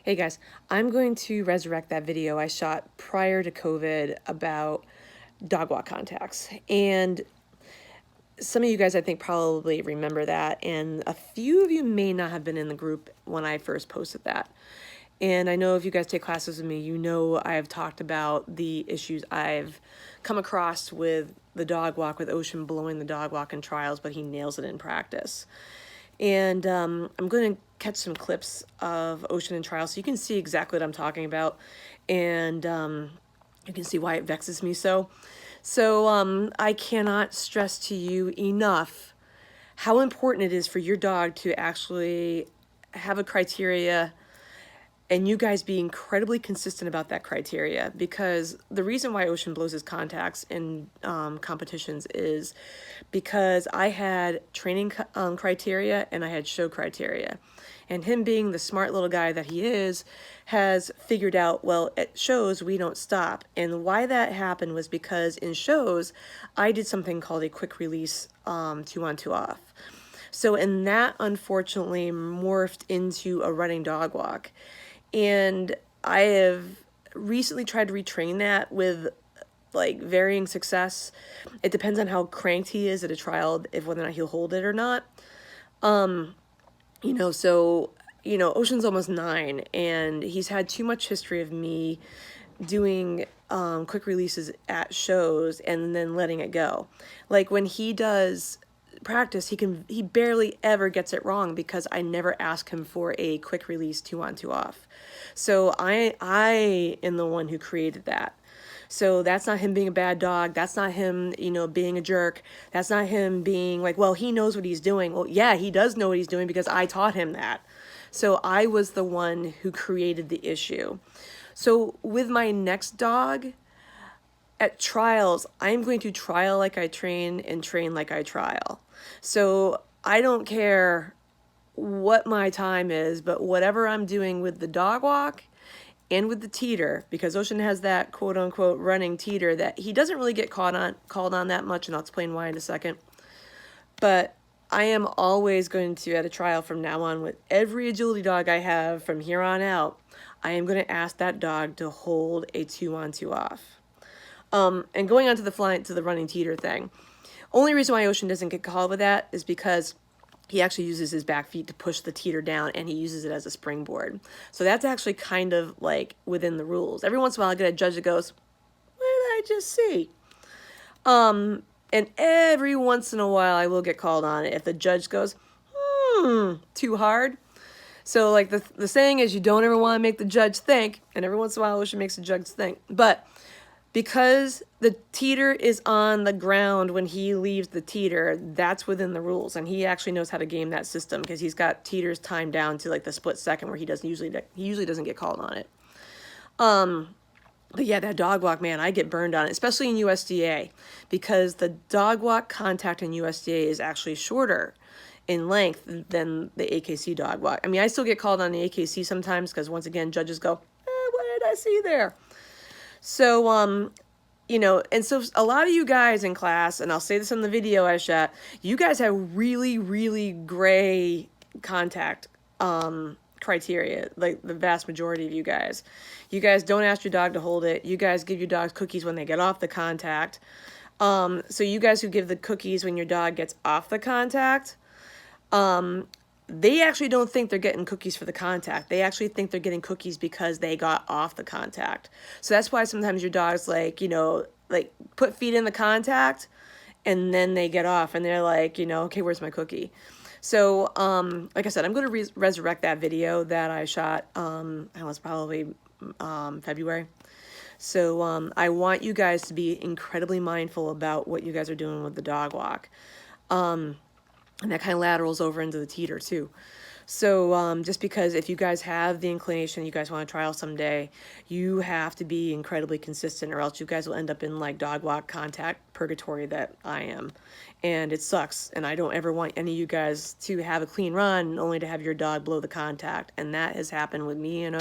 Hey guys, I'm going to resurrect that video I shot prior to COVID about dog walk contacts. And some of you guys, I think, probably remember that. And a few of you may not have been in the group when I first posted that. And I know if you guys take classes with me, you know I have talked about the issues I've come across with the dog walk, with Ocean blowing the dog walk in trials, but he nails it in practice. And I'm going to catch some clips of Ocean and trial so you can see exactly what I'm talking about. And you can see why it vexes me so. So I cannot stress to you enough how important it is for your dog to actually have a criteria and you guys be incredibly consistent about that criteria, because the reason why Ocean blows his contacts in competitions is because I had training criteria and I had show criteria. And him being the smart little guy that he is, has figured out, well, at shows, we don't stop. And why that happened was because in shows, I did something called a quick release 2 on 2 off. So, and that unfortunately morphed into a running dog walk. And I have recently tried to retrain that with like varying success. It depends on how cranked he is at a trial, if whether or not he'll hold it or not. Ocean's almost 9 and he's had too much history of me doing quick releases at shows and then letting it go. Like when he does practice, he barely ever gets it wrong because I never ask him for a quick release 2 on 2 off. So I am the one who created that. So that's not him being a bad dog. That's not him, being a jerk. That's not him being like, well, he knows what he's doing. Well, yeah, he does know what he's doing because I taught him that. So I was the one who created the issue. So with my next dog, at trials, I'm going to trial like I train and train like I trial. So I don't care what my time is, but whatever I'm doing with the dog walk and with the teeter, because Ocean has that quote unquote running teeter that he doesn't really get called on that much, and I'll explain why in a second. But I am always going to, at a trial from now on, with every agility dog I have from here on out, I am going to ask that dog to hold a 2 on 2 off. And going on to the running teeter thing, only reason why Ocean doesn't get called with that is because he actually uses his back feet to push the teeter down and he uses it as a springboard. So that's actually kind of like within the rules. Every once in a while I get a judge that goes, what did I just see? And every once in a while I will get called on it if the judge goes, too hard. So like the saying is, you don't ever want to make the judge think, and every once in a while Ocean makes the judge think. But because the teeter is on the ground when he leaves the teeter, that's within the rules. And he actually knows how to game that system because he's got teeters timed down to like the split second where he usually doesn't get called on it. But yeah, that dog walk, man, I get burned on it, especially in USDA, because the dog walk contact in USDA is actually shorter in length than the AKC dog walk. I mean, I still get called on the AKC sometimes because once again, judges go, what did I see there? So, and so a lot of you guys in class, and I'll say this in the video I shot, you guys have really, really gray contact criteria, like the vast majority of you guys. You guys don't ask your dog to hold it. You guys give your dogs cookies when they get off the contact. So you guys who give the cookies when your dog gets off the contact, they actually don't think they're getting cookies for the contact. They actually think they're getting cookies because they got off the contact. So that's why sometimes your dog's like, put feet in the contact and then they get off and they're like, okay, where's my cookie? So, like I said, I'm going to resurrect that video that I shot, I don't know, it's probably February. So I want you guys to be incredibly mindful about what you guys are doing with the dog walk. And that kind of laterals over into the teeter too. So just because if you guys have the inclination, you guys want to trial someday, you have to be incredibly consistent or else you guys will end up in like dog walk contact purgatory that I am. And it sucks. And I don't ever want any of you guys to have a clean run only to have your dog blow the contact. And that has happened with me and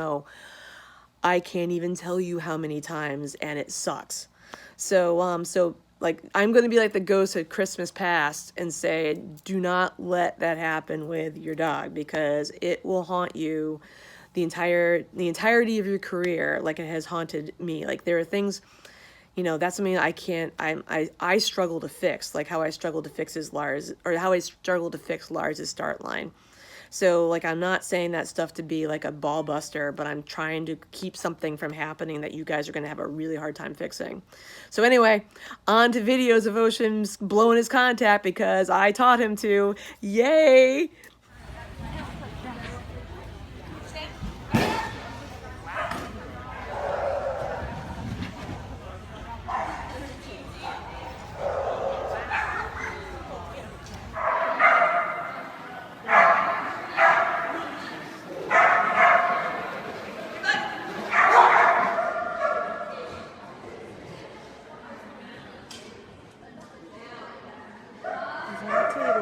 I can't even tell you how many times, and it sucks. So, like, I'm going to be like the ghost of Christmas past and say, do not let that happen with your dog because it will haunt you the entirety of your career, like it has haunted me. Like there are things, you know, that's something I struggle to fix, like how I struggle to fix Lars's start line. So like, I'm not saying that stuff to be like a ball buster, but I'm trying to keep something from happening that you guys are going to have a really hard time fixing. So anyway, on to videos of Ocean blowing his contact because I taught him to. Yay!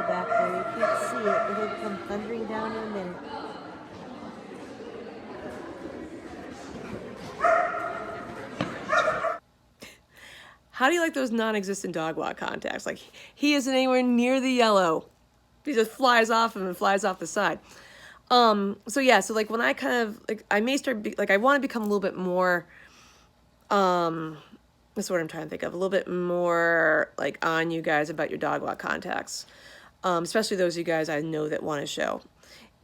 Back there, you can't see it, but it'll come thundering down in a minute. How do you like those non-existent dog walk contacts? Like, he isn't anywhere near the yellow. He just flies off him and flies off the side. So yeah, so like when I kind of, like, I may start, like, I want to become a little bit more, that's what I'm trying to think of, a little bit more, like, on you guys about your dog walk contacts. Especially those of you guys I know that want to show.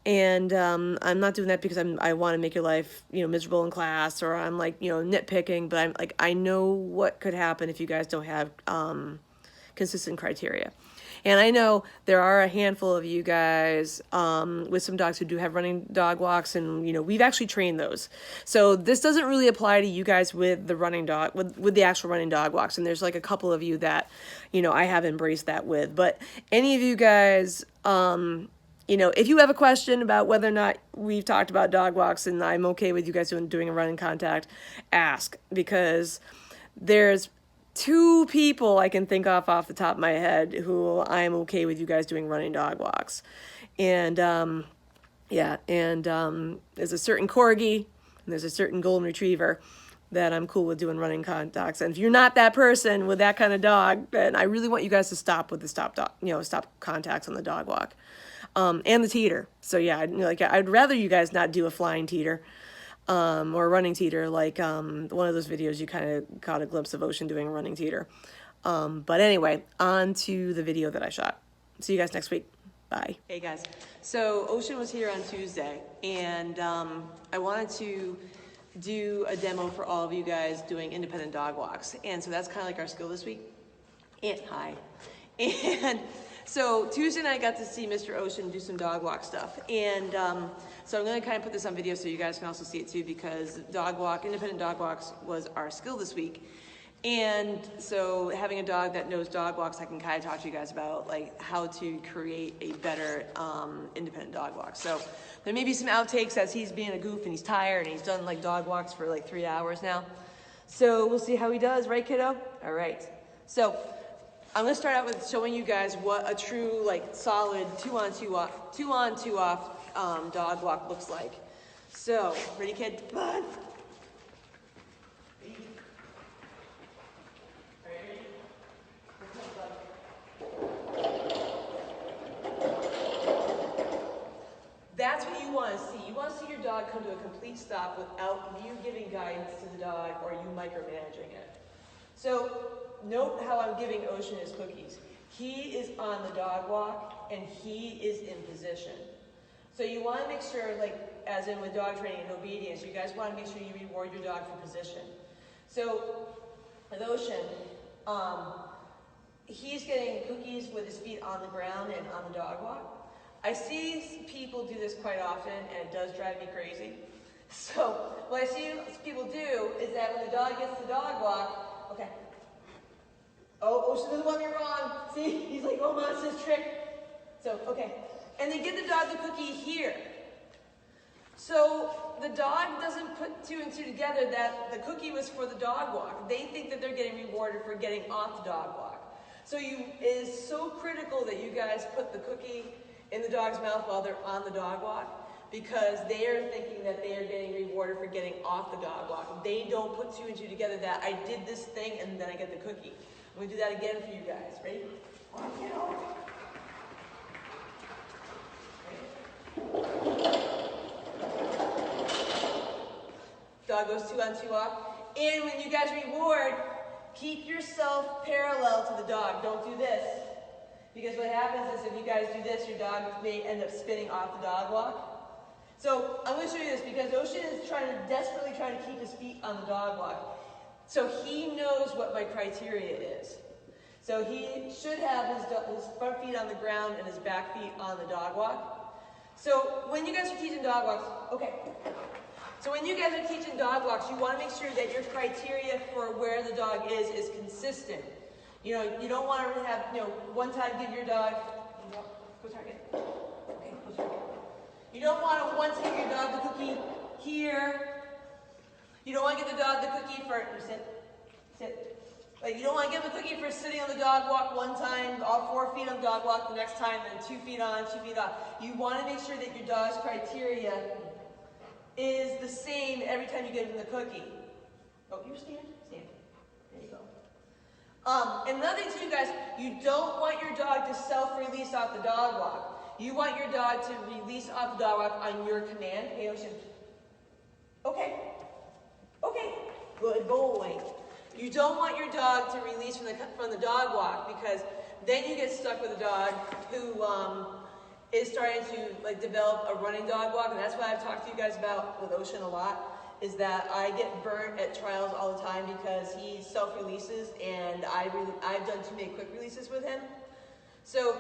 And I'm not doing that because I want to make your life, you know, miserable in class, or I'm like, you know, nitpicking, but I'm like, I know what could happen if you guys don't have consistent criteria. And I know there are a handful of you guys with some dogs who do have running dog walks, and, you know, we've actually trained those. So this doesn't really apply to you guys with the running dog, with the actual running dog walks. And there's like a couple of you that, you know, I have embraced that with. But any of you guys, you know, if you have a question about whether or not we've talked about dog walks and I'm okay with you guys doing a running contact, ask, because there's 2 people I can think off the top of my head who I'm okay with you guys doing running dog walks. And yeah, and there's a certain corgi and there's a certain golden retriever that I'm cool with doing running contacts. And if you're not that person with that kind of dog, then I really want you guys to stop with the stop contacts on the dog walk. And the teeter. So yeah, I'd rather you guys not do a flying teeter, or a running teeter, like one of those videos you kind of caught a glimpse of Ocean doing a running teeter. But anyway, on to the video that I shot. See you guys next week. Bye. Hey guys. So Ocean was here on Tuesday, and I wanted to do a demo for all of you guys doing independent dog walks. And so that's kind of like our skill this week. And hi. And so Tuesday night I got to see Mr. Ocean do some dog walk stuff. And so I'm going to kind of put this on video so you guys can also see it too, because independent dog walks was our skill this week. And so having a dog that knows dog walks, I can kind of talk to you guys about like how to create a better independent dog walk. So there may be some outtakes as he's being a goof and he's tired and he's done like dog walks for like 3 hours now. So we'll see how he does, right kiddo? All right. So I'm going to start out with showing you guys what a true, like, solid 2 on 2 off dog walk looks like. So, ready, kid? Come on. That's what you want to see. You want to see your dog come to a complete stop without you giving guidance to the dog or you micromanaging it. So, note how I'm giving Ocean his cookies. He is on the dog walk and he is in position. So you want to make sure, like, as in with dog training and obedience, you guys want to make sure you reward your dog for position. So with Ocean, he's getting cookies with his feet on the ground and on the dog walk. I see people do this quite often and it does drive me crazy. So what I see people do is that when the dog gets the dog walk, okay. Oh, Ocean doesn't want me wrong. See, he's like, oh, Mom, it's his trick. So, okay. And they give the dog the cookie here. So the dog doesn't put 2 and 2 together that the cookie was for the dog walk. They think that they're getting rewarded for getting off the dog walk. So it is so critical that you guys put the cookie in the dog's mouth while they're on the dog walk, because they are thinking that they are getting rewarded for getting off the dog walk. They don't put 2 and 2 together that I did this thing and then I get the cookie. I'm going to do that again for you guys. Ready? 1, 2. dog goes 2 on 2 off. And when you guys reward, keep yourself parallel to the dog. Don't do this. Because what happens is if you guys do this, your dog may end up spinning off the dog walk. So I'm going to show you this because Ocean is desperately trying to keep his feet on the dog walk. So he knows what my criteria is. So he should have his front feet on the ground and his back feet on the dog walk. So when you guys are teaching dog walks, okay. So when you guys are teaching dog walks, you want to make sure that your criteria for where the dog is consistent. You know, you don't want to have, one time give your dog, go target. Okay, go target. You don't want to once give your dog the cookie here. You don't want to give the dog the cookie for, sit. Like you don't want to give the cookie for sitting on the dog walk one time, all 4 feet on the dog walk the next time, then 2 feet on, 2 feet off. You want to make sure that your dog's criteria is the same every time you give him the cookie. Oh, you stand? Stand. There you go. And another thing too, guys, you don't want your dog to self-release off the dog walk. You want your dog to release off the dog walk on your command. Hey, Ocean. Okay. Okay. Good boy. You don't want your dog to release from the dog walk because then you get stuck with a dog who is starting to develop a running dog walk, and that's what I've talked to you guys about with Ocean a lot, is that I get burnt at trials all the time because he self-releases and I've done too many quick releases with him. So,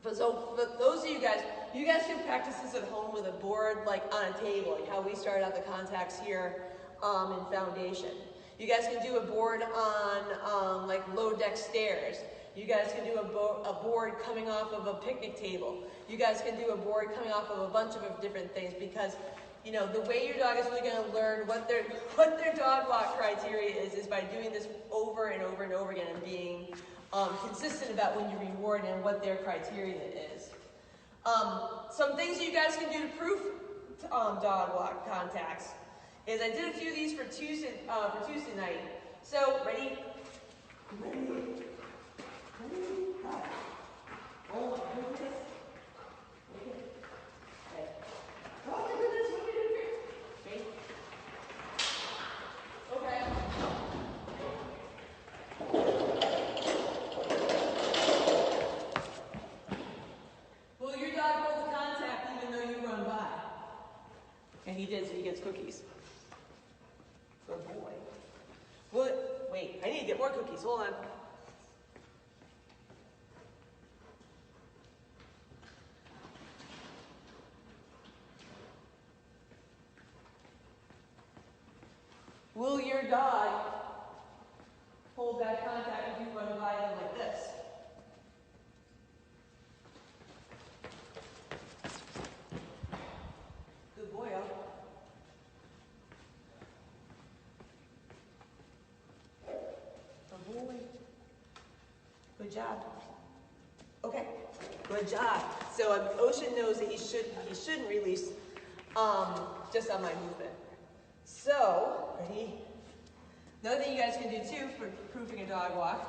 for those of you guys can practice this at home with a board on a table, like how we started out the contacts here in foundation. You guys can do a board on low deck stairs. You guys can do a board coming off of a picnic table. You guys can do a board coming off of a bunch of different things because, the way your dog is really going to learn what their dog walk criteria is by doing this over and over and over again and being consistent about when you reward and what their criteria is. Some things you guys can do to proof dog walk contacts is I did a few of these for Tuesday night. So, ready? Ready? Oh my goodness. Okay. Oh my goodness, what are we doing here? Okay. Will your dog hold the contact even though you run by? And he did, so he gets cookies. Good boy. Well, wait, I need to get more cookies. Hold on. Will your dog hold that contact if you run by them like this? Good boy, oh. Good boy. Good job. Okay, good job. So Ocean knows that he shouldn't release just on my movement. So, ready? Another thing you guys can do too for proofing a dog walk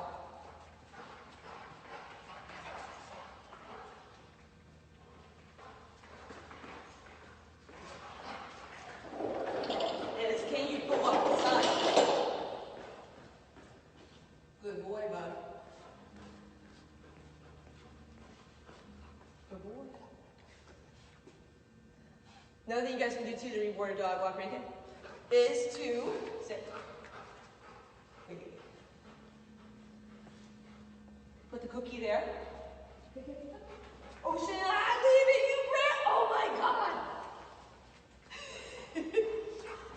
is, can you pull up the side? Good boy, bud. Good boy. Another thing you guys can do too to reward a dog walk, Rankin, is to sit. Put the cookie there. Ocean, I'm leaving you, Brett! Oh my God!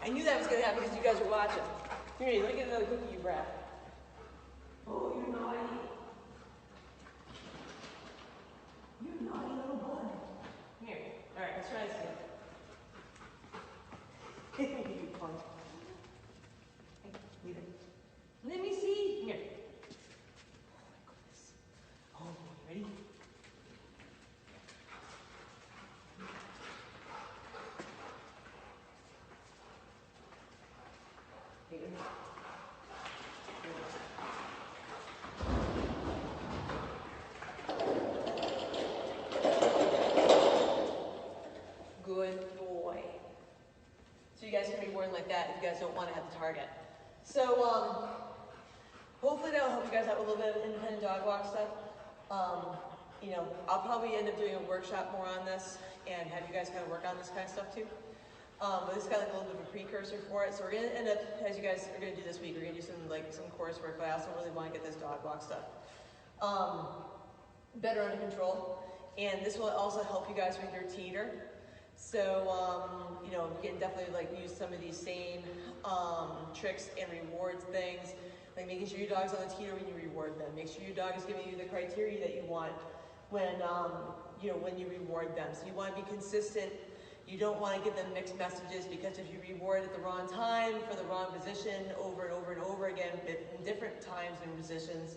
I knew that was going to happen because you guys were watching. Here, let me get another cookie, you brat. Oh, you're naughty. You're naughty little bud. Here. All right, let's try this again. You punk. Hey, leave it. Let me see. Here. Oh my goodness. Oh, ready? Here. Good boy. So that if you guys don't want to have the target. So hopefully that'll help you guys out with a little bit of independent dog walk stuff. You know, I'll probably end up doing a workshop more on this and have you guys kind of work on this kind of stuff too. But this is kind of like a little bit of a precursor for it. So we're going to end up, as you guys are going to do this week, we're going to do some coursework, but I also really want to get this dog walk stuff better under control. And this will also help you guys with your teeter. So, you know, you can definitely like use some of these same tricks and rewards things, like making sure your dog's on the teeter when you reward them. Make sure your dog is giving you the criteria that you want when, you know, when you reward them. So you want to be consistent. You don't want to give them mixed messages, because if you reward at the wrong time for the wrong position over and over and over again in different times and positions,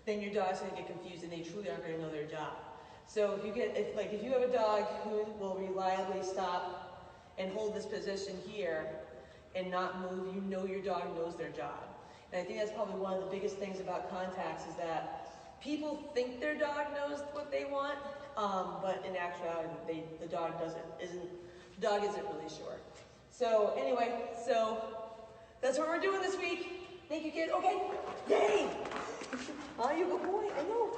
then your dog's going to get confused and they truly aren't going to know their job. So if you have a dog who will reliably stop and hold this position here and not move, you know your dog knows their job. And I think that's probably one of the biggest things about contacts, is that people think their dog knows what they want, but in actuality, the dog isn't really sure. So anyway, so that's what we're doing this week. Thank you, kids. Okay, yay! Oh, you good boy. I know.